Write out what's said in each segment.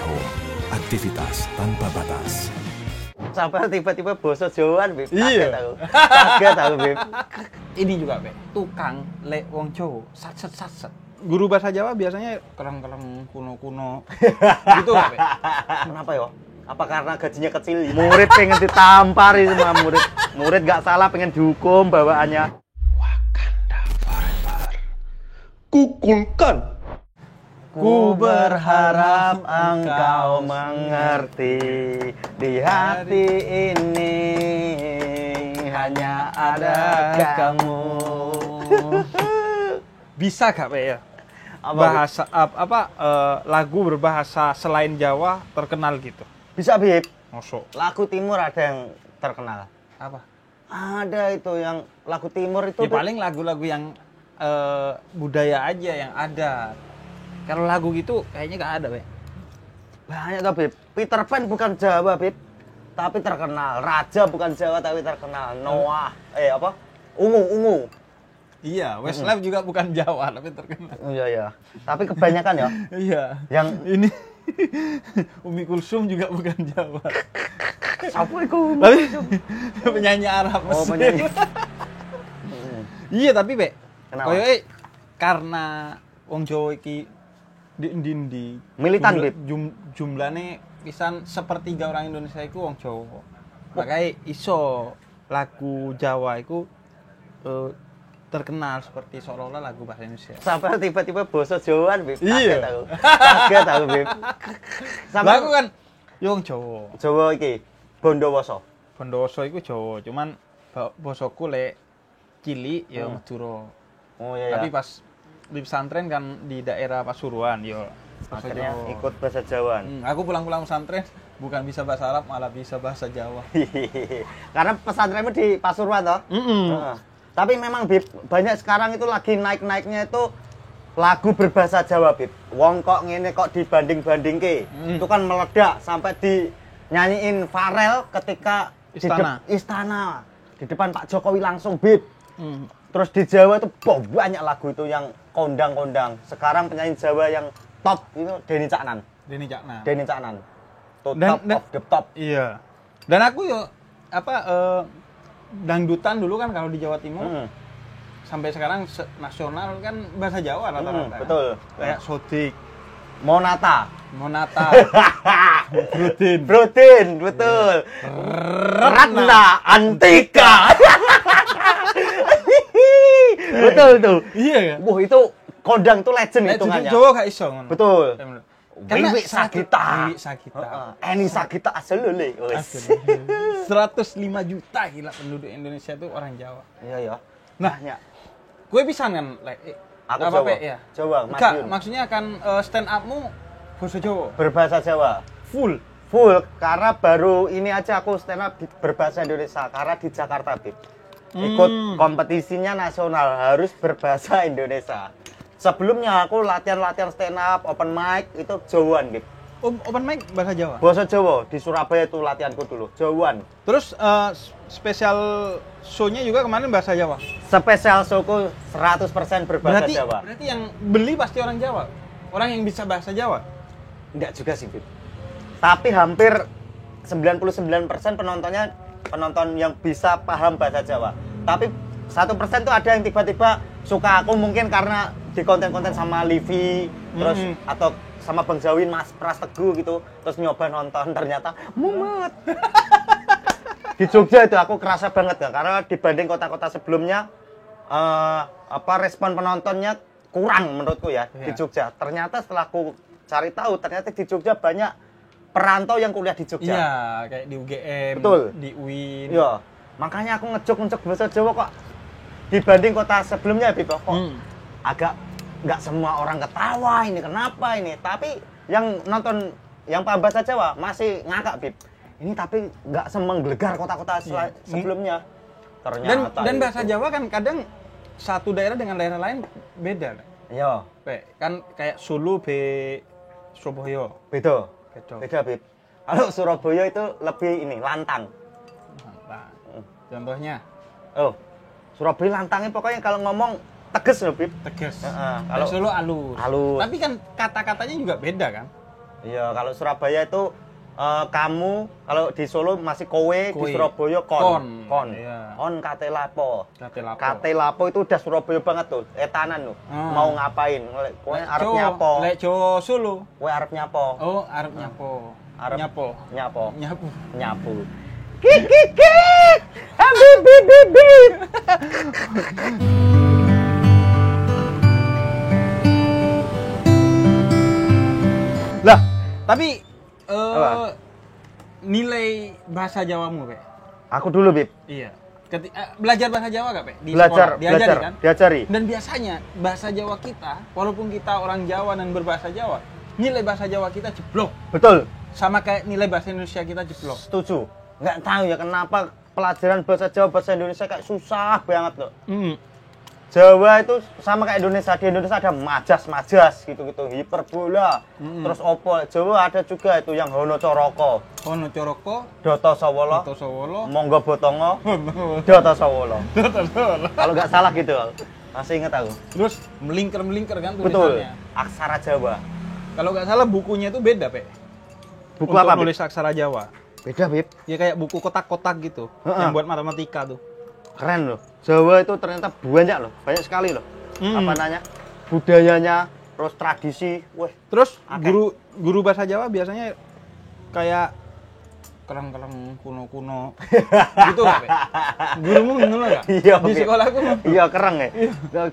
Home, aktivitas tanpa batas. Sampai tiba-tiba basa Jawaan, Beb. Iya. Kaget aku, Beb. Ini juga, Be. Tukang lek wong Jawa, satset. Guru bahasa Jawa biasanya kerang-kerang kuno-kuno. Gitu nggak, Be? Kenapa ya? Apa karena gajinya kecil? Murid pengen ditampari sama murid. Murid gak salah pengen dihukum bawaannya. Wakanda Forever. Kukulkan. Ku berharap engkau mengerti, di hati ini hanya ada kamu. Bisa gak, Be, ya? Apa, Bahasa lagu berbahasa selain Jawa terkenal gitu. Bisa, Bib. Mosok. Lagu timur ada yang terkenal. Apa? Ada itu yang lagu timur itu. Ya paling lagu-lagu yang budaya aja yang ada. Kalau lagu gitu kayaknya gak ada, Be. Banyak tuh, Bib. Peter Pan bukan Jawa, Bib. Tapi terkenal. Raja bukan Jawa tapi terkenal. Noah. Ungu. Iya, Westlife juga bukan Jawa tapi terkenal. Oh, iya. Tapi kebanyakan ya. Iya. Yang Ini Umi Kulsum juga bukan Jawa. siapa itu? Tapi penyanyi Arab Oh, Mesir. penyanyi. Iya, tapi Be. Kenapa? Koyoke karena wong Jawa iki di Militan, Beb. Jumlahnya pisan sepertiga orang Indonesia iku wong Jawa. Makanya iso lagu Jawa iku terkenal seperti seolah-olah lagu bahasa Indonesia. Sampai tiba-tiba basa Jawaan, Bib. Iya. Kaget aku, Bib. Sampai Lagu kan yo wong Jawa. Jawa iki Bondowoso. Bondowoso iku Jawa, cuman bosoku lek cilik ya Madura. Oh iya. Tapi pas di pesantren kan di daerah Pasuruan yo bahasa akhirnya Jawa. ikut bahasa Jawaan. Aku pulang-pulang pesantren bukan bisa bahasa Arab malah bisa bahasa Jawa. Karena pesantrenmu di Pasuruan toh? Heeh. Tapi memang, Bib, banyak sekarang itu lagi naik-naiknya itu lagu berbahasa Jawa, Bib. Wong kok ngene kok dibanding-bandingke. Itu kan meledak sampai dinyanyiin Farel ketika istana di depan Pak Jokowi langsung, Bib. Terus di Jawa itu banyak lagu itu yang kondang-kondang. Sekarang penyanyi Jawa yang top itu Denny Caknan. Top of the top. Iya. Dan aku yo dangdutan dulu kan kalau di Jawa Timur sampai sekarang nasional kan bahasa Jawa rata-rata. Betul. Kayak Sodik, Monata, Brodin, betul. Ratna Antika. Betul tuh. Iya kan? Wah, itu kondang itu legend hitungannya. Jawa gak iso ngono. Betul. Karena Wiwi Sagita. Eni Sagita asli le. 105 juta gila penduduk Indonesia itu orang Jawa. Iya ya. Nah, gue pisan kan Aku apa, Jawa. Pe, ya? Jawa, Mas Enggak, Yun. maksudnya kan stand up-mu bahasa Jawa. Berbahasa Jawa. Full. Karena baru ini aja aku stand up berbahasa Indonesia karena di Jakarta, Bib. Ikut kompetisinya nasional harus berbahasa Indonesia. Sebelumnya aku latihan stand up, open mic itu Jawaan, Bib. Open mic bahasa Jawa. Bahasa Jawa di Surabaya itu latihanku dulu, Jawaan. Terus spesial show-nya juga kemarin bahasa Jawa. Spesial showku 100% berbahasa Jawa. Berarti yang beli pasti orang Jawa. Orang yang bisa bahasa Jawa. Enggak juga sih, Bib. Tapi hampir 99% penontonnya penonton yang bisa paham bahasa Jawa. Tapi 1% tuh ada yang tiba-tiba suka aku mungkin karena di konten-konten sama Livi terus atau sama Bang Zawin, Mas Pras Teguh gitu, terus nyoba nonton ternyata mumet. Di Jogja itu aku kerasa banget ya, karena dibanding kota-kota sebelumnya respon penontonnya kurang menurutku ya di Jogja. Ternyata setelah aku cari tahu ternyata di Jogja banyak perantau yang kuliah di Jogja. Iya, kayak di UGM, betul, di UIN. Iya. Makanya aku ngejok bahasa Jawa kok dibanding kota sebelumnya kok agak nggak semua orang ketawa ini kenapa ini, tapi yang nonton yang paham bahasa Jawa masih ngakak, Bib. Ini tapi nggak semenggelegar kota-kota sebelumnya. Ternyata dan bahasa Jawa kan kadang satu daerah dengan daerah lain beda. Iya. Kan kayak Solo Surabaya. Beda, Bib. Kalau Surabaya itu lebih ini lantang. Contohnya? Oh, Surabaya lantangnya pokoknya kalau ngomong tegas loh, Bib. Tegas. Kalau Solo halus. Halus. Tapi kan kata-katanya juga beda kan? Iya, kalau Surabaya itu kamu, kalau di Solo masih kowe, di Surabaya kon. Iya. On kate lapo. Kate lapo. Kate lapo itu udah Surabaya banget tuh, etanan tuh. Mau ngapain? Kowe arep Jo, nyapo. Lek Jo Solo. Kowe arep nyapo. Oh, arep nyapo. Arep nyapo. Nyapo. Nyapu. Nyapu. Kik kik kik. Bip bip bip bip. Lah, tapi Apa? nilai bahasa Jawamu, Pe? Aku dulu, Bib. Iya. Belajar bahasa Jawa gak, Pe? Di Belajar, sekolah. Diajari, belajar, kan? diajari. Dan biasanya bahasa Jawa kita, walaupun kita orang Jawa dan berbahasa Jawa, nilai bahasa Jawa kita jeblok. Betul. Sama kayak nilai bahasa Indonesia kita jeblok. Setuju. Nggak tahu ya kenapa pelajaran bahasa Jawa, bahasa Indonesia kayak susah banget loh. Jawa itu sama kayak Indonesia. Di Indonesia ada majas-majas gitu-gitu, hiperbola. Terus opo. Jawa ada juga itu yang Hono Coroko. Hono Coroko, Doto Sawolo. Toto Sawolo, Monggo Botongo. Doto Sawolo. Toto Sawolo. Kalau nggak salah gitu. Masih ingat aku. Terus melingkar-melingkar kan Betul. tulisannya. Aksara Jawa. Kalau nggak salah bukunya itu beda, Pe. Buku Untuk apa, Bib? nulis aksara Jawa. Beda, Bib. Ya kayak buku kotak-kotak gitu, yang buat matematika tuh. Keren loh. Jawa itu ternyata banyak loh. Banyak sekali loh. Apa namanya? Budayanya, terus tradisi. Wah, Terus Akeh. guru bahasa Jawa biasanya kayak kerang-kerang kuno-kuno gitu nggak, Pe? Gurumu ngono nggak? Iya, Di Bib. sekolahku Iya, keren ya.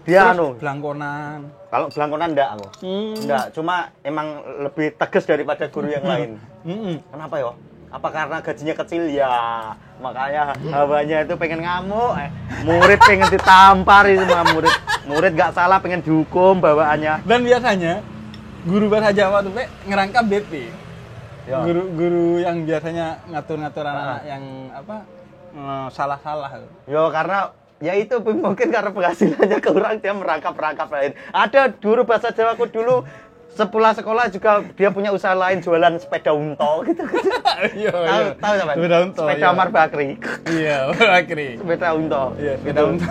Dia terus anu. belangkonan. Kalau belangkonan enggak aku. Enggak, cuma emang lebih tegas daripada guru yang lain. Kenapa ya? Apa karena gajinya kecil ya? Makanya hawanya itu pengen ngamuk. Murid pengen ditampar itu mah murid. Murid nggak salah pengen dihukum bawaannya. Dan biasanya guru bahasa Jawa tuh, Pe, ngerangkap BP. Ya. Guru yang biasanya ngatur-ngatur anak-anak yang apa salah-salah. Yo karena ya itu mungkin karena penghasilannya kurang dia merangkap-rangkap lain. Ada guru bahasa Jawa aku dulu sepulang sekolah juga dia punya usaha lain jualan sepeda unto gitu. Iya, Tahu apa? Sepeda unto. Sepeda iya. Mar Bakri. Iya, Bakri. Sepeda unto. Iya, sepeda unta.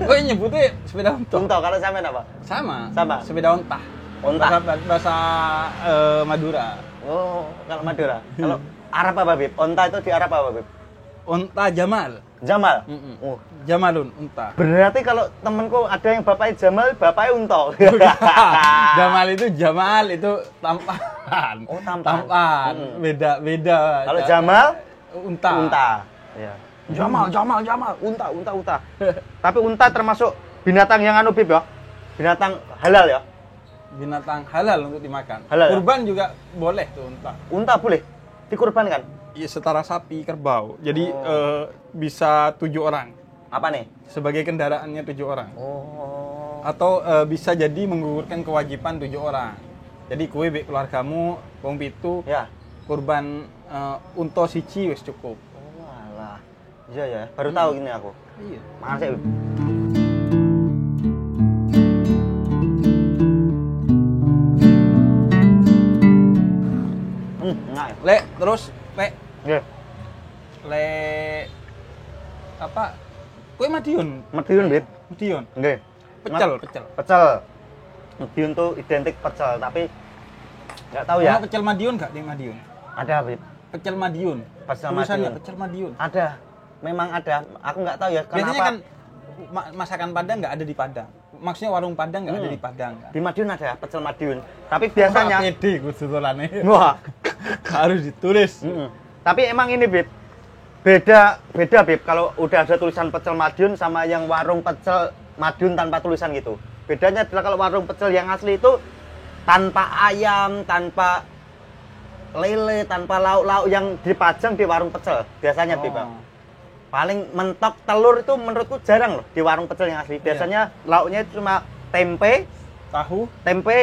Kok nyebutnya sepeda unta? Unto kalau sampean apa? Sama. Sama. Sepeda unta. Unta. Bahasa Madura. Oh, kalau Madura. Kalau Arab apa, Bib? Unta itu di Arab apa, Bib? Unta Jamal. Jamal. Mm-mm. Oh. Jamalun unta. Berarti kalau temenku ada yang bapaknya Jamal, bapaknya Unto. Jamal itu Jamal itu tampan. Oh, tampan. Tampan. Beda. Kalau Jamal, unta. unta. Iya. Jamal. Unta. Tapi unta termasuk binatang yang anu, Bib ya? Binatang halal ya? Binatang halal untuk dimakan. Halal, ya? Kurban juga boleh tuh unta. Unta boleh dikurbankan. Iya, setara sapi kerbau. Jadi bisa 7 orang. Apa nih? Sebagai kendaraannya 7 orang. Oh. Atau bisa jadi menggugurkan kewajiban 7 orang. Jadi kue be keluargamu wong pitu Ya. kurban unta siji wis cukup. Oh, alah. Iya ya, baru tahu ini aku. Iya. Makasih. Bib. Enak ya? Le, terus le Nggih. le apa? Kue Madiun. Madiun, Bib. Madiun. Nggih. Pecel. Pecel. Madiun tuh identik pecel, tapi nggak tahu ya. Ono pecel Madiun enggak di Madiun? Ada, Bib. Pecel Madiun. Pecel Tulisannya Madiun. pecel Madiun. Ada. Memang ada. Aku nggak tahu ya Biasanya kenapa. kan masakan Padang nggak ada di Padang. Maksudnya warung Padang nggak ada di Padang. Kan? Di Madiun ada pecel Madiun. Tapi biasanya pede kudu tolane. wah. Harus ditulis. Tapi emang ini, Bib. Beda, Bib. Kalau udah ada tulisan pecel Madiun sama yang warung pecel Madiun tanpa tulisan gitu. Bedanya adalah kalau warung pecel yang asli itu tanpa ayam, tanpa lele, tanpa lauk-lauk yang dipajang di warung pecel. Biasanya, Bib. Paling mentok telur itu menurutku jarang loh di warung pecel yang asli. Biasanya lauknya cuma tempe, tempe,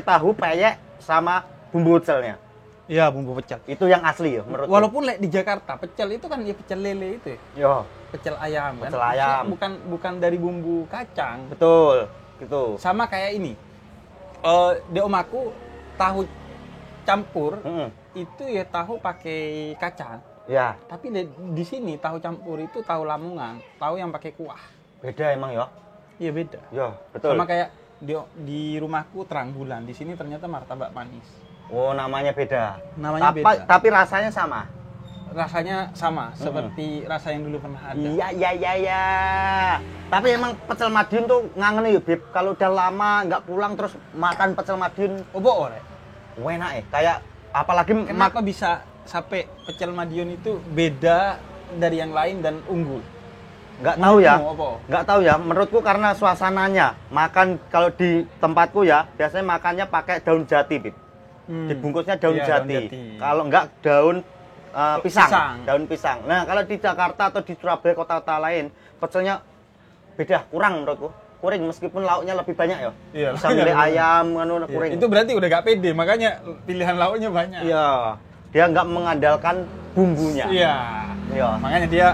tahu, peyek, sama bumbu pecelnya. Iya, bumbu pecel. Itu yang asli ya menurutku. Walaupun di Jakarta pecel itu kan ya pecel lele itu ya. Yo, Pecel ayam kan. Pecel ayam. Maksudnya bukan dari bumbu kacang. betul. Gitu. Sama kayak ini. Di om aku tahu campur itu ya tahu pakai kacang. Ya, Tapi di sini tahu campur itu tahu Lamongan, tahu yang pakai kuah. beda emang ya. Iya beda. Yo, betul. Sama kayak di rumahku terang bulan, di sini ternyata martabak manis. Oh, namanya beda. Namanya beda. Tapi rasanya sama. Rasanya sama seperti rasa yang dulu pernah ada. Iya. Tapi emang pecel Madiun tuh ngangen ya, Bib. Kalau udah lama nggak pulang terus makan pecel Madiun, Opo ore. enak ya. Kayak apalagi Kenapa bisa sampai pecel Madiun itu beda dari yang lain dan unggul? nggak tahu ya. Menurutmu apa? Nggak tahu ya. Menurutku karena suasananya. Makan kalau di tempatku ya, biasanya makannya pakai daun jati, Bib. Dibungkusnya daun Iya, daun jati. jati. Kalau nggak daun pisang. Daun pisang. Nah, kalau di Jakarta atau di Surabaya kota-kota lain, pecelnya beda, kurang menurutku. Kuring meskipun lauknya lebih banyak ya. Iya, Bisa milih lauknya ayam ngono kuring. Itu berarti udah gak pede, makanya pilihan lauknya banyak. Iya. Dia nggak mengandalkan bumbunya. Iya. Iya. Makanya dia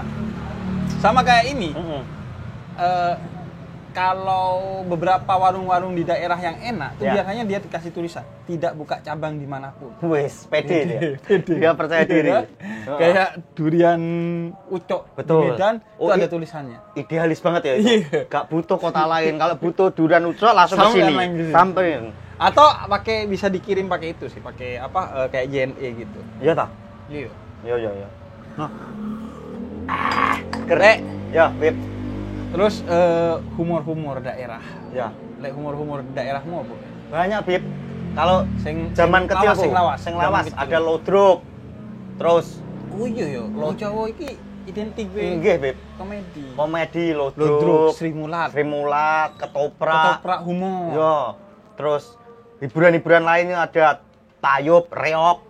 sama kayak ini. Mm-mm. Kalau beberapa warung-warung di daerah yang enak, tuh Ya. biasanya dia dikasih tulisan tidak buka cabang dimanapun. Wes, pede dia. Pede. Dia percaya diri. Iya. Kayak durian ucok Betul. di Medan, Oh, itu ada i- tulisannya. Idealis banget ya itu. Iya. Gak butuh kota lain. Kalau butuh durian ucok langsung ke Sampean sini. main ke sini. Samperin. Atau pakai bisa dikirim pakai itu sih, pakai apa kayak JNE gitu. Iya ta? Iya. Iya. Nah, Kerek. Ya, Bib. terus humor-humor daerah. Ya. Lek humor-humur daerahmu apa? Banyak, Bib. Kalau Sing zaman kecilku, sing lawas, sing zaman lawas kecil. ada lodrok. Terus Oh iya ya, lo Jawa iki identik be nggih, Bib. komedi. Komedi Lodruk, lodrok, Sri Mulat, Sri Mulat, ketoprak. ketoprak humor. Yo. Terus hiburan-hiburan lainnya ada tayub, reok,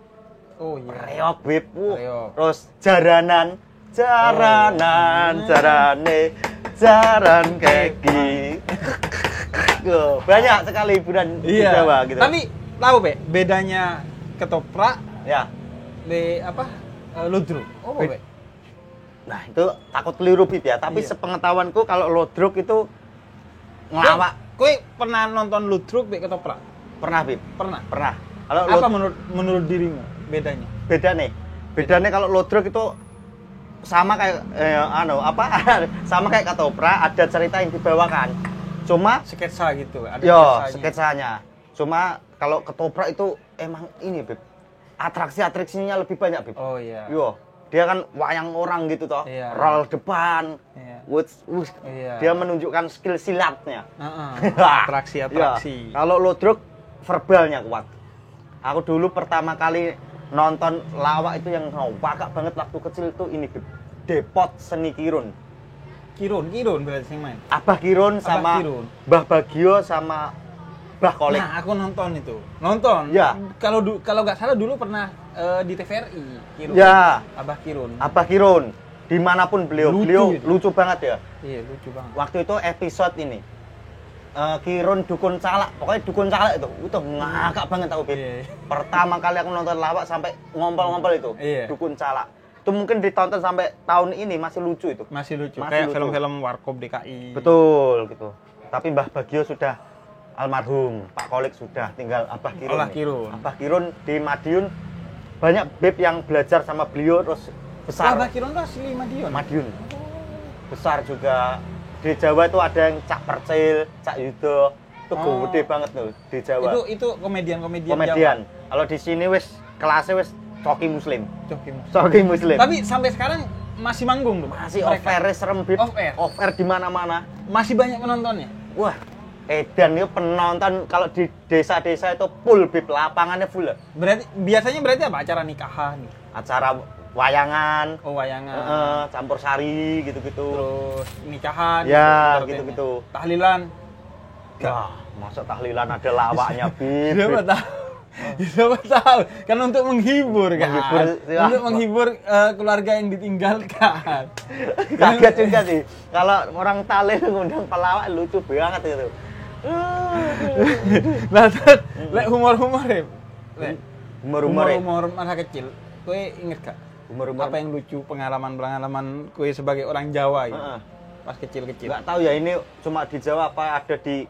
Oh iya. reok, Bib. Reok. Terus jaranan, jarane, jaran keki. Yo, banyak sekali hiburan di Iya. Jawa gitu. Tapi tahu be bedanya ketoprak ya. be apa? Lodruk. Oh be. Nah, itu takut keliru, Bib ya. Tapi Iya. sepengetahuanku kalau lodruk itu ngelawak. Kowe pernah nonton lodruk be ketoprak? Pernah, Bib? Pernah. Pernah. Kalau Apa menurut dirimu bedanya? beda nih kalau lodruk itu sama kayak sama kayak ketoprak, ada cerita yang dibawakan. Cuma Sketsa gitu, ada sketsanya. sketsanya. Cuma kalau ketoprak itu emang ini, Bib. Atraksinya lebih banyak, Bib. Oh iya. Yo, dia kan wayang orang gitu toh. Iya. Roll depan. Iya. Iya. Dia menunjukkan skill silatnya. Atraksi. Ya, kalau lodruk verbalnya kuat. Aku dulu pertama kali nonton lawak itu yang ngawak banget waktu kecil itu ini, Bib. Depot Seni Kirun. Kirun berarti sing main. Abah Kirun Abah sama Kirun. Mbah Bagio sama Mbah Kolek. Nah, aku nonton itu. Nonton. Ya. Kalau nggak salah dulu pernah di TVRI Kirun. Ya. Abah Kirun. Abah Kirun dimanapun beliau Lucu itu. lucu banget ya. Iya, lucu banget. Waktu itu episode ini Kirun Dukun Calak, pokoknya Dukun Calak itu ngakak banget aku, Bib. Iya. Pertama kali aku nonton lawak sampai ngompol-ngompol itu, Iya. Dukun Calak. Itu mungkin ditonton sampai tahun ini masih lucu itu. Masih lucu. Masih Kayak lucu. film-film Warkop DKI. Betul gitu. Tapi Mbah Bagio sudah almarhum, Pak Kolik sudah, tinggal Abah Kirun. Abah nih. Kirun. Abah Kirun di Madiun banyak Bib yang belajar sama beliau terus besar. Abah Kirun tuh asli Madiun. Madiun. Besar juga. Di Jawa itu ada yang Cak Percil, Cak Yudo. Itu Oh. gede banget tuh di Jawa. Itu komedian-komedian Komedian. Kalau di sini wis kelasnya wis coki muslim. Jawa. Coki Mus. Coki muslim. Tapi sampai sekarang masih manggung tuh. masih mereka. off air serem, Bib. Off air? Off air di mana-mana. Masih banyak penontonnya. Wah, edan itu penonton kalau di desa-desa itu full, Bib. Lapangannya full. Biasanya apa? Acara nikahan. Acara wayangan, Oh, wayangan. campur sari gitu-gitu. Terus nikahan. Ya, gitu, gitu-gitu. Tahlilan. Ya, masa tahlilan ada lawaknya, Bib. Siapa tahu? Siapa tahu? Kan untuk menghibur kan. Menghibur, ya. Untuk menghibur keluarga yang ditinggalkan. Kaget juga sih. Kalau orang Talin ngundang pelawak lucu banget gitu. Lah, terus, lek humor-humor ya. Lek, Humor-humor. humor masa kecil. Kowe inget gak? Humor-humor. Apa yang lucu pengalaman kowe sebagai orang Jawa gitu? Heeh. Pas kecil-kecil. Nggak tahu ya ini cuma di Jawa apa ada di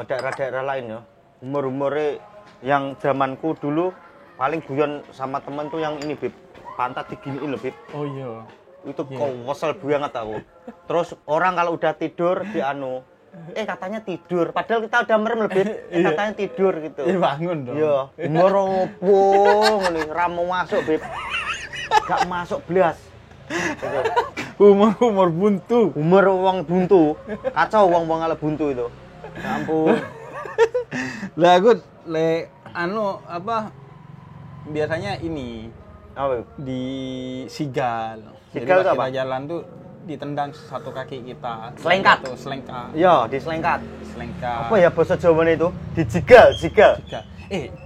daerah-daerah lain ya. Humor-humornya yang zamanku dulu paling guyon sama temen tuh yang ini, Bib. Pantat diginiin loh, Bib. Oh iya. Itu Iya. kok kesel banget aku. Terus orang kalau udah tidur katanya tidur. Padahal kita udah merem lebih, katanya tidur gitu. Iya bangun dong. Iya, umur opo ngene, ra mau masuk, Beb. Gak masuk blas. Gitu. Umur buntu. Umur wong buntu. Kacau wong-wong ala buntu itu. Ya ampun. Lah aku biasanya ini Apa? di sigal. Jadi Sigal pas itu kita apa? jalan tuh ditendang satu kaki kita. Selengkat? Tuh, selengkat. Iya, diselengkat. Selengkat. Apa ya bahasa Jawane itu? Dijigal. Sigal.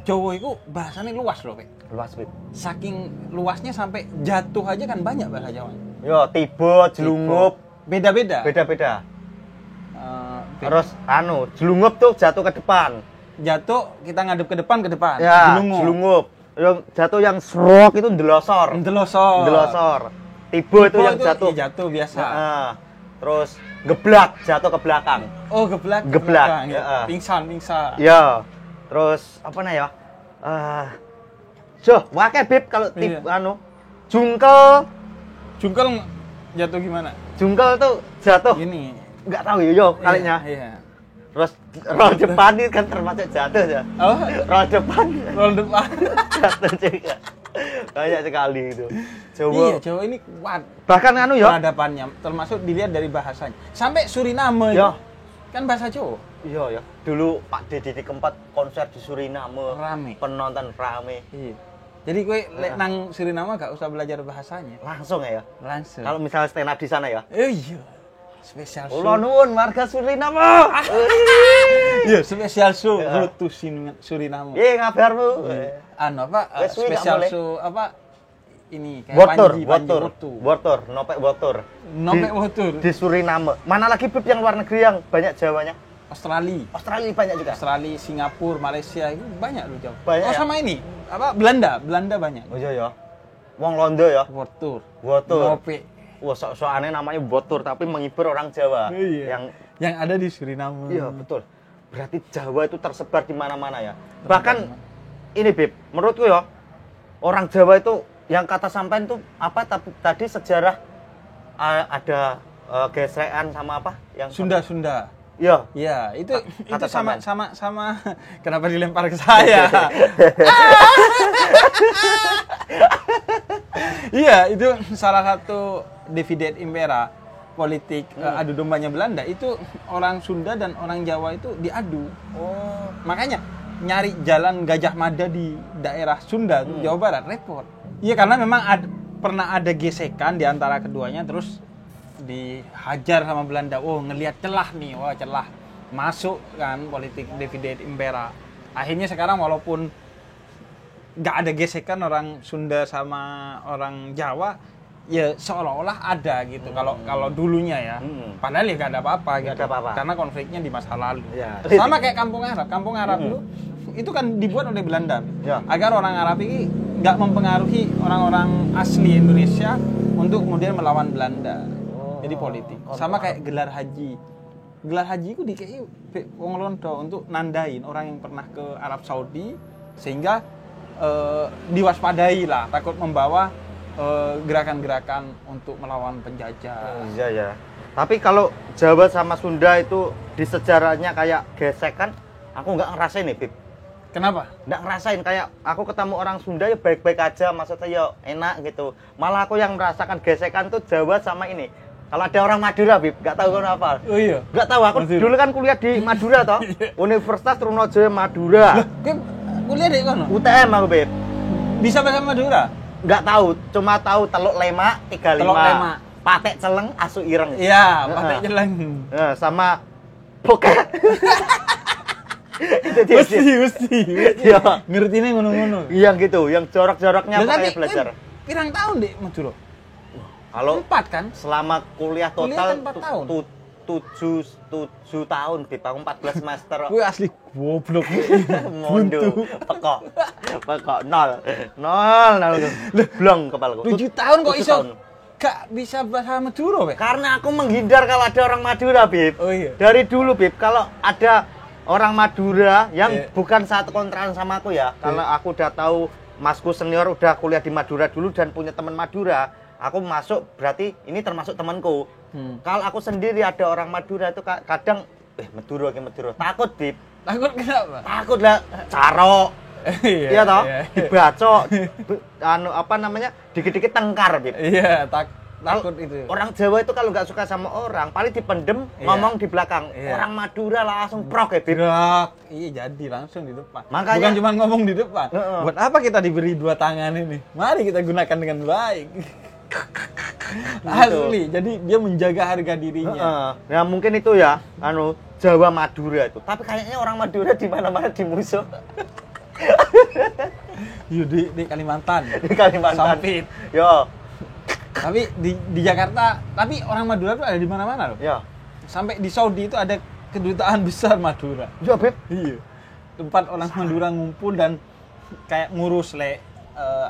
Jawa itu bahasanya luas loh, Pak. Luas, Beb. Saking luasnya sampai jatuh aja kan banyak bahasa Jawa. Yo, tiba, jelungup, Beda-beda. beda-beda. Beda. Terus jelungup tuh jatuh ke depan. Jatuh kita ngadep ke depan. Ya, jelungup. Yang jatuh yang serok itu ndelosor. Ndelosor. Ndelosor. Tiba itu yang jatuh. Iya, jatuh biasa. Heeh. Terus geblak, jatuh ke belakang. Oh, geblak. Geblak, belakang, ya. ya. Pingsan. Ya. Terus apa nah ya? Wake Bib kalau Iya. Jungkel. Jungkel jatuh gimana? Jungkel tuh jatuh. Gini. Enggak tahu yo kalinya. Iya. Terus roll depan itu kan termasuk jatuh ya. Oh, Roll depan roll depan. jatuh juga. Banyak sekali itu. Jawa. Iya, Jawa ini kuat Bahkan ya. peradabannya, termasuk dilihat dari bahasanya. Sampai Suriname Ya. itu kan bahasa Jawa. Iya ya. Dulu Pak Deddy Kempot konser di Suriname. Rame. Penonton rame. Iya. Jadi gue nang Suriname gak usah belajar bahasanya. Langsung ya. Langsung. Kalau misalnya stand up di sana ya. Iya. Spesial show. Kula nuwun warga Suriname. Iya, spesial show Bluetooth Suriname. Iya ngabarmu. Wes suwi gak Spesial boleh. show apa? Ini kayak Botur, Panji botur, nopek botur. Nopek botur. Di Suriname. Mana lagi Beb yang luar negeri yang banyak Jawanya? Australia. Australia banyak juga. Australia, Singapura, Malaysia itu banyak loh Jawa. Banyak Oh ya? sama ini, apa Belanda banyak. Oh iya ya. Wong Londo ya. Botur. Botur. Nopek. Wah, sok-sokannya namanya botur tapi menghibur orang Jawa. Iya. Yang ada di Suriname. Iya, betul. Berarti Jawa itu tersebar di mana-mana ya. Bahkan ini Beb, menurutku ya orang Jawa itu yang kata sampean tuh apa tadi sejarah ada gesekan sama apa yang Sunda. Iya. Iya, itu Kata sama kenapa dilempar ke saya? Iya, itu salah satu divide impera politik adu dombanya Belanda itu orang Sunda dan orang Jawa itu diadu. Oh. Makanya nyari jalan Gajah Mada di daerah Sunda, Jawa Barat repot. Iya karena memang pernah ada gesekan di antara keduanya terus dihajar sama Belanda. Oh, ngelihat celah nih. Wah, celah. Masuk kan politik divide impera. Akhirnya sekarang walaupun nggak ada gesekan orang Sunda sama orang Jawa, ya seolah-olah ada gitu. Kalau dulunya ya. Padahal ya nggak ada apa-apa gitu. ada apa-apa. Karena konfliknya di masa lalu. Ya. Sama kayak Kampung Arab. Kampung Arab itu kan dibuat oleh Belanda. Ya. Agar orang Arab ini nggak mempengaruhi orang-orang asli Indonesia untuk kemudian melawan Belanda. Jadi politik. Sama kayak gelar haji. Gelar haji itu dikei wong Londo untuk nandain orang yang pernah ke Arab Saudi sehingga diwaspadai lah takut membawa gerakan-gerakan untuk melawan penjajah. Iya ya. Tapi kalau Jawa sama Sunda itu di sejarahnya kayak gesekan, aku nggak ngerasain nih, Bib. Kenapa? Nggak ngerasain, kayak aku ketemu orang Sunda ya baik-baik aja, maksudnya ya enak gitu. Malah aku yang merasakan gesekan tuh Jawa sama ini. Kalau ada orang Madura, Bib, nggak tahu kenapa. Oh iya. Nggak tahu, aku Madura. dulu kan kuliah di Madura toh. Universitas Trunojoyo Madura. Kowe kuliah di kono? UTM aku, Bib. Bisa bahasa Madura? Nggak tahu, cuma tahu Teluk Lema 35. Teluk Lema. Patek Celeng, Asu Ireng. Iya, pakai jeleng. Nah, sama Poket. Itu dia. Mesti. Iya. Ngertine ngono-ngono. Yang gitu, yang jorok-joroknya Lah, pokoknya tapi belajar. Pirang tahun deh Madura? Kalau 4 kan? selama kuliah Kuliah total kan 4 tahun. 7 tahun, Bib. Aku 14 semester. Kowe asli goblok. Mondo, pekok, nol, blong kepalaku. 7 tahun kok 7 iso tahun. gak bisa bahasa Madura, Pak? Karena aku menghindar kalau ada orang Madura, Bib. Oh iya. Dari dulu, Bib, kalau ada orang Madura yang Iya. bukan satu kontrakan sama aku ya, karena aku udah tahu masku senior udah kuliah di Madura dulu dan punya teman Madura, aku masuk berarti ini termasuk temanku. Kalau aku sendiri ada orang Madura itu kadang Madura ki Madura. Takut, Bib. Takut kenapa? Takut lah caro. Iya toh? Dibacok. Dikit-dikit tengkar, Bib. Iya, takut itu. Orang Jawa itu kalau nggak suka sama orang, paling dipendem, ngomong di belakang. Orang Madura langsung prok ya, Bib. Iya, jadi langsung di depan. Makanya, bukan cuma ngomong di depan. Buat apa kita diberi 2 tangan ini? Mari kita gunakan dengan baik. Asli, jadi dia menjaga harga dirinya. Ya mungkin itu ya, Jawa Madura itu. Tapi kayaknya orang Madura di mana-mana dimusuh. Yuk di Kalimantan. Di Kalimantan. Sampit. Yo. Tapi di Jakarta, tapi orang Madura tuh ada di mana-mana loh. Ya. Sampai di Saudi itu ada kedutaan besar Madura. Iya, Beb. Iya. Tempat orang Madura ngumpul dan kayak ngurus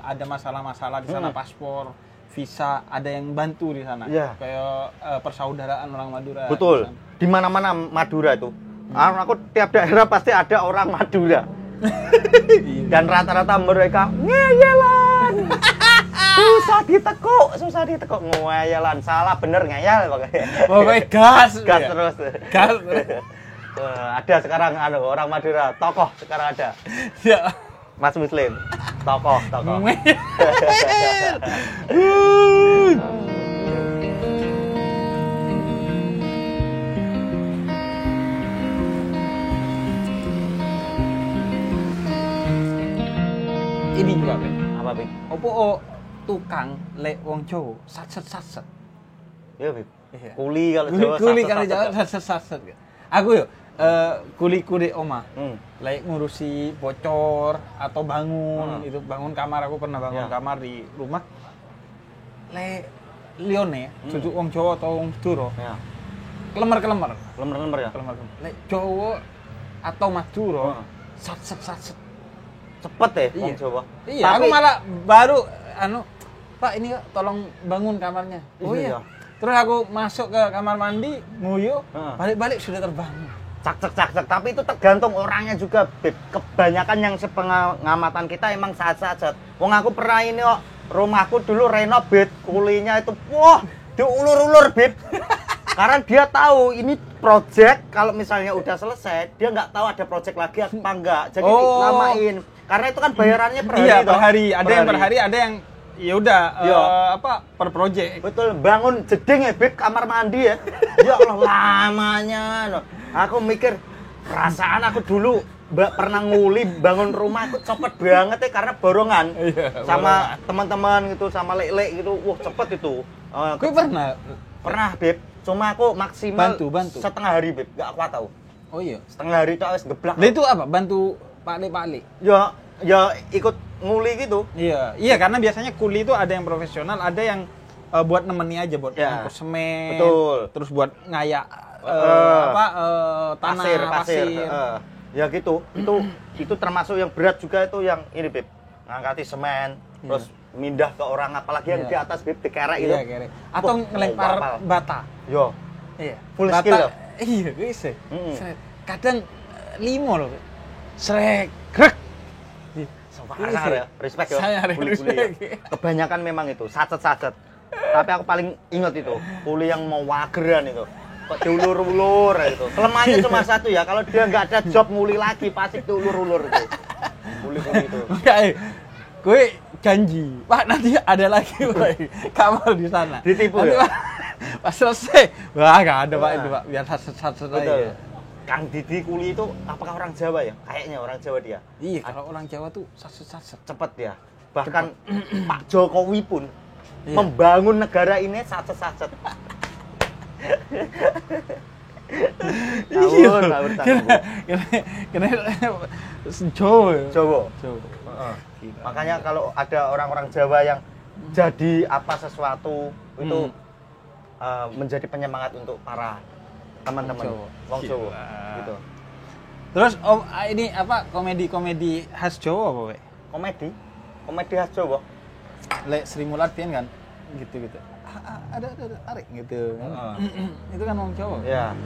ada masalah-masalah di sana, paspor, visa, ada yang bantu di sana. Iya. Kayak persaudaraan orang Madura. Betul. Di mana-mana Madura itu. Aku tiap daerah pasti ada orang Madura. Dan rata-rata mereka ngeyelan. Susah ditekuk ngeyelan. Salah bener ngeyel pokoknya. Pokoknya gas terus. Gas. Ada sekarang orang Madura, tokoh sekarang ada. Ya. Mas Muslim, tokoh. Ini juga, Beb. Apa, Bib? Opo tukang lek wong Jawa satset. Iya, Bib. Iya. Kuli kalau Jawa. Kuli kalau Jawa satset. Aku yo kuli oma. Lek ngurusi bocor atau bangun, itu bangun kamar, aku pernah bangun kamar di rumah. Lek lione, cucu wong Jawa atau wong Madura. Ya. Kelemar ya. Lek Jawa atau Madura satset. Cepet ya, Iya. wong Jawa. Iya, aku malah baru Pak ini tolong bangun kamarnya. Oh iya. Terus aku masuk ke kamar mandi, nguyuh, balik-balik sudah terbangun. Cak. Tapi itu tergantung orangnya juga, Beb. Kebanyakan yang sepengamatan kita emang saat-saat. Wong aku pernah ini kok, rumahku dulu renov, Beb. Kulinya itu, wah, diulur-ulur, Beb. Karena dia tahu ini project, kalau misalnya udah selesai, dia nggak tahu ada project lagi apa enggak. Jadi lamain. Karena itu kan bayarannya per hari. Iya, per hari. Ada yang per hari, ada yang ya udah per project. Betul, bangun jeding ya, Beb, kamar mandi ya. Ya Allah, lamanya. Aku mikir, perasaan aku dulu pernah nguli bangun rumah, aku cepet banget ya karena borongan. Sama teman-teman gitu, sama lek-lek gitu. Wah, cepet itu. Gue pernah? Pernah, Beb. Cuma aku maksimal bantu. setengah hari, Beb. Gak kuat tau. Oh iya. Setengah hari itu harus geblak. Lah itu apa? Bantu Pak-Lik. Ya ikut nguli gitu. Iya, karena biasanya kuli itu ada yang profesional, ada yang buat nemeni aja, buat ngangkut semen. Betul. Terus buat ngayak tanah, pasir. Ya gitu. Itu termasuk yang berat juga itu yang ini, Beb. Ngangkati semen, terus mindah ke orang apalagi yang di atas, Beb, dikerek gitu. Iya, kerek. Atau ngelempar bata. Yo. Iya. Full skill loh. Iya, bisa. Kadang limo loh. Srek, krek. Sangar ya, respect ya. Respect. Ya. Kebanyakan memang itu, sacet. Tapi aku paling ingat itu, kuli yang mau wageran itu. Kok diulur-ulur itu. Kelemahannya cuma satu ya, kalau dia nggak ada job nguli lagi, pasti diulur-ulur itu. Kuli-kuli itu. Gue janji, Pak nanti ada lagi kamar di sana. Ditipu nanti, ya? Pas selesai, wah nggak ada Pak itu Pak, biar satu aja. Kang Didi Kuli itu apakah orang Jawa ya? Kayaknya orang Jawa dia. Iya, kalau orang Jawa tuh satset. Cepet ya. Bahkan Pak Jokowi pun membangun negara ini satset. Kena Jawa. Makanya kalau ada orang-orang Jawa yang jadi apa sesuatu itu menjadi penyemangat untuk para teman-teman wong Jawa gitu. Terus ini apa komedi khas Jawa apa, Pak? Komedi khas Jawa. Lek Sri Mulyani kan gitu. Ada tarik gitu. Itu kan wong Jawa. Ya.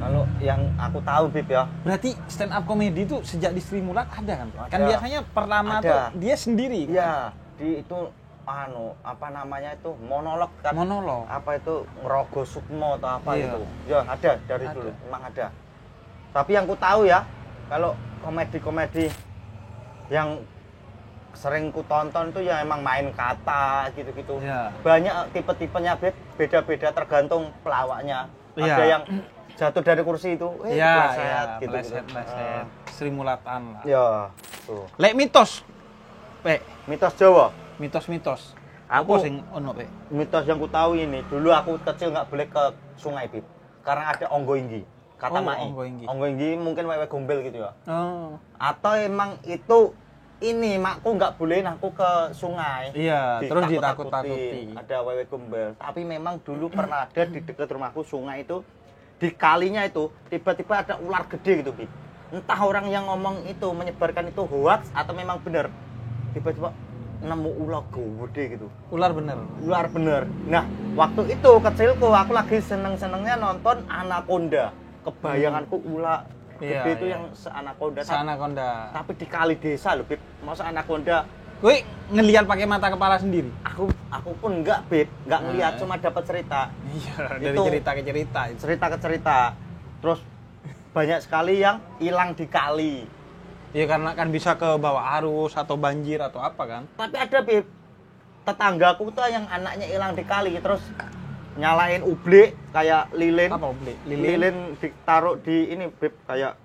Kalau yang aku tahu, Bib ya. Berarti stand up komedi itu sejak di Sri Mulyani ada kan? Ada. Kan biasanya pertama tuh dia sendiri. Iya, itu apa namanya itu monolog kan. Monolog. Apa itu Ngerogo Sukmo atau apa Iya. itu. Ya ada dari Ada. dulu, memang ada. Tapi yang ku tahu ya, kalau komedi-komedi yang sering ku tonton itu ya emang main kata gitu-gitu. Iya. Banyak tipe-tipenya beda-beda tergantung pelawaknya. Iya. Ada yang jatuh dari kursi itu, Iya, kepleset gitu. meleset. Sri Mulatan lah. Ya, tuh. Lek mitos. Pe, Mitos Jawa. mitos-mitos. Aku- Apa sing ono, Pe? Mitos yang ku tahu ini, dulu aku kecil nggak boleh ke sungai, Bib. Karena ada onggo inggi. Kata Oh, Mai. onggo inggi. Onggo inggi mungkin wewe gombel gitu ya. Oh. Atau emang itu ini makku nggak bolehin aku ke sungai. Iya, terus Ditakut-takutin. ditakut-takuti. Ada wewe gombel. Tapi memang dulu pernah ada di dekat rumahku sungai itu, di kalinya itu tiba-tiba ada ular gede gitu, Bib. Entah orang yang ngomong itu menyebarkan itu hoax atau memang benar. Tiba-tiba nemu ular gede gitu. Ular bener. Ular bener. Nah, waktu itu kecilku aku lagi seneng-senengnya nonton Anaconda. Kebayanganku ular gede Iya, itu iya. yang se-Anaconda. Anaconda. Tapi di kali desa loh, Bib. Masa Anaconda Wih, ngelihat pakai mata kepala sendiri. aku pun enggak, Bib. Enggak ngeliat, Nah. cuma dapat cerita. Iya, dari Itu- cerita ke cerita. Cerita ke cerita. Terus banyak sekali yang hilang di kali. Ya karena kan bisa ke bawah arus atau banjir atau apa kan? Tapi ada, Bib. Tetanggaku tuh yang anaknya hilang di kali terus nyalain ublek kayak lilin. Apa beli? Lilin ditaruh di ini, Bib, kayak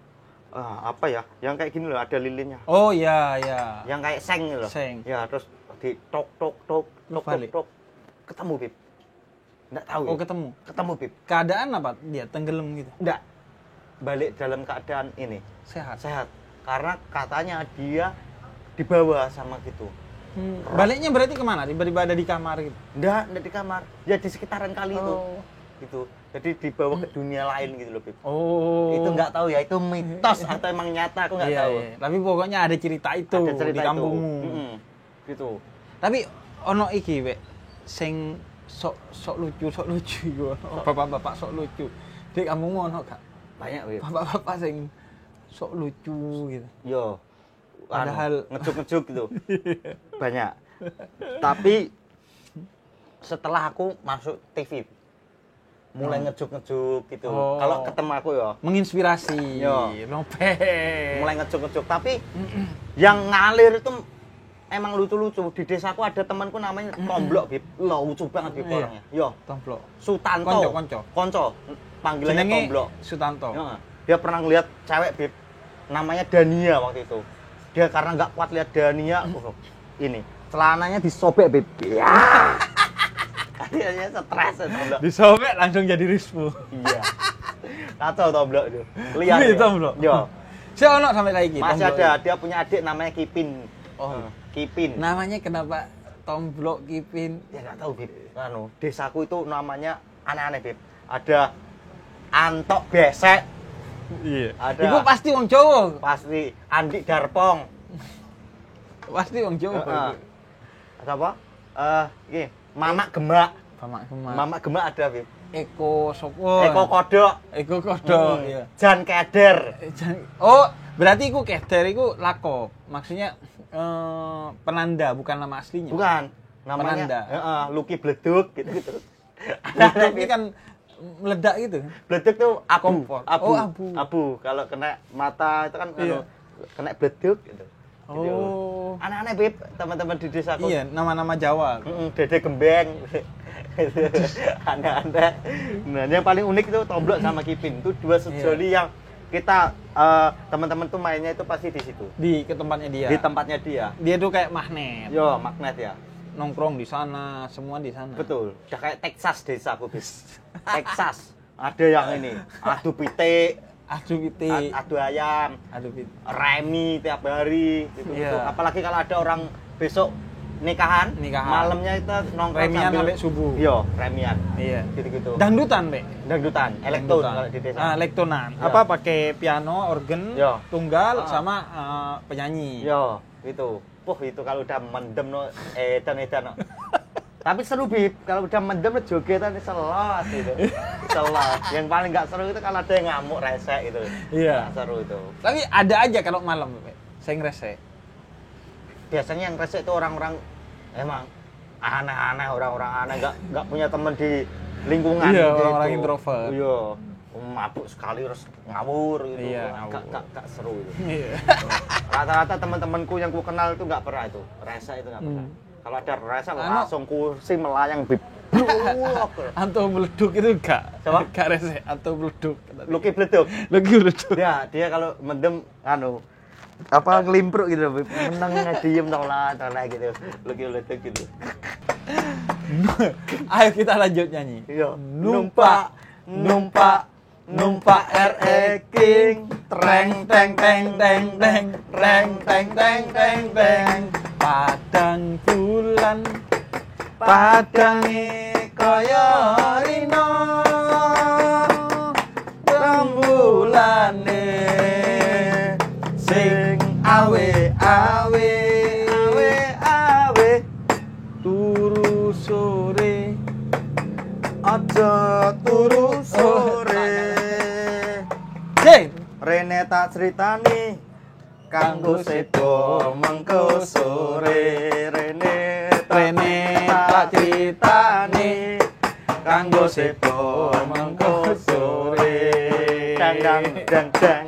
apa ya? Yang kayak gini loh, ada lilinnya. Oh iya, iya. Yang kayak seng gitu loh. Seng. Ya, terus di tok tok tok tok tok, Balik. tok. Ketemu, Bib. Enggak tahu. Oh Ya. ketemu. Ketemu, Bib. Keadaan apa? Dia tenggelam gitu. Enggak. Balik dalam keadaan ini Sehat. sehat. Karena katanya dia dibawa sama gitu. Baliknya berarti kemana? Tiba-tiba ada di kamar gitu. Enggak di kamar. Ya di sekitaran kali itu. Oh. Gitu. Jadi dibawa ke dunia lain gitu loh, Bib. Oh. Itu nggak tahu ya, itu mitos atau emang nyata aku nggak Iya, tahu. iya. Tapi pokoknya ada cerita itu Ada cerita di kampungmu. itu. Gitu. Tapi ono iki, Wek, sing sok lucu iku ono. Bapak-bapak sok lucu. Di kampungmu ono gak? Banyak, Bib. Bapak-bapak sing sok lucu gitu. Yo. Padahal- ngejuk-ngejuk gitu. Banyak. Tapi setelah aku masuk TV mulai ngejuk-ngejuk gitu. Oh. Kalau ketemu aku ya Menginspirasi. Yo. Nope. mulai ngejuk-ngejuk, tapi yang ngalir itu emang lucu-lucu. Di desaku ada temanku namanya Tomblok, Bib. Lucu banget Bib Iya. orangnya. Yo, Tomplok. Sutanto. Konco. Panggilannya Jenenge Tomblok. Sutanto. Ya, dia pernah ngeliat cewek, Bib, namanya Dania waktu itu. Dia karena nggak kuat lihat Dania, ini celananya disobek, Bib. Ya. Dia stres ya, Tomblok. Disobek langsung jadi rispu. Iya. Kacau Tomblok itu. Lihat. Wih, ya. Tomblok. Yo. Saya ono sampai lagi. Masih ada. Dia punya adik namanya Kipin. Oh. Kipin. Namanya kenapa Tomblok Kipin? Ya nggak tahu, Bib. Desaku itu namanya aneh-aneh, Bib. Ada Antok Besek, Iya. Ada. Iku pasti wong Jawa. pasti Andi Darpong. Pasti wong Jawa. Heeh. Ada apa? Ini Mamak Gemak. Pamak Kemak. Mamak Gemak ada, Bib. Eko sopo? Eko Kodok. Eko Kodok. Iya. Jan Keder. Oh, berarti iku keder iku lakop. Maksudnya penanda bukan nama aslinya. Bukan. Penanda. Namanya Lucky Bleduk gitu-gitu. Bleduk ini kan meledak gitu. Bleduk tuh abu. Kompor. Abu. Oh, abu. Abu. Kalau kena mata itu kan Iya. kena bleduk gitu. Gitu. Oh. Aneh-aneh, Bib, teman-teman di desaku. Iya, nama-nama Jawa. Dede Gembeng. Aneh-aneh. Nah, yang paling unik itu Tomblok sama Kipin. Itu dua sejoli yang kita teman-teman tuh mainnya itu pasti di situ. Ke tempatnya dia. Di tempatnya dia. Dia tuh kayak magnet. Yo, magnet ya. Nongkrong di sana, semua di sana. Betul. Udah kayak Texas desa aku, bis. Texas. Ada yang ini, adu pitik, Aduh gitu. adu ayam, Aduh gitu. remi tiap hari gitu. Iya. Apalagi kalau ada orang besok nikahan, malamnya itu nongkrong Remian sambil sampai subuh. Yo, remian. Iya. Gitu-gitu. Dangdutan, Be. Dangdutan, elektron kalau di desa. Elektronan. Ya. Apa pakai piano, organ, Ya. tunggal Ah. sama penyanyi. Yo, itu. Itu kalau udah mendem no edan-edan no. Tapi seru, Bib. Kalau udah mendem no jogetan selot gitu. Selot. Yang paling nggak seru itu kalau ada yang ngamuk resek gitu. Iya. Nggak seru itu. Tapi ada aja kalau malam, Be. Saya ngerese. Biasanya yang resek itu orang-orang emang aneh-aneh, orang-orang aneh, nggak punya teman di lingkungan. Iya, gitu. orang-orang introvert. Iya, mabuk sekali terus ngawur gitu. Iya, ngawur. Gak seru itu. Iya. Rata-rata teman-temanku yang ku kenal itu nggak pernah itu, resa itu nggak pernah. Kalau ada resa langsung kursi melayang bib. Atau meleduk itu enggak? Coba? Enggak rese, atau meleduk. Luki bleduk. Luki meleduk. Dia kalau mendem apa ngelimpruk gitu, Bib. Menang diem tolak gitu. Luki bleduk gitu. Ayo kita lanjut nyanyi. Iya. Numpak RE King, treng teng teng teng teng, treng teng teng teng teng. Padang bulan, padange kaya rino, rembulane sing awe turu sore. Aja turu sore. Hei, Rene tak critani kanggo sedo mengko sore. Rene tak critani kanggo sedo mengko sore. Dang dang dang dang.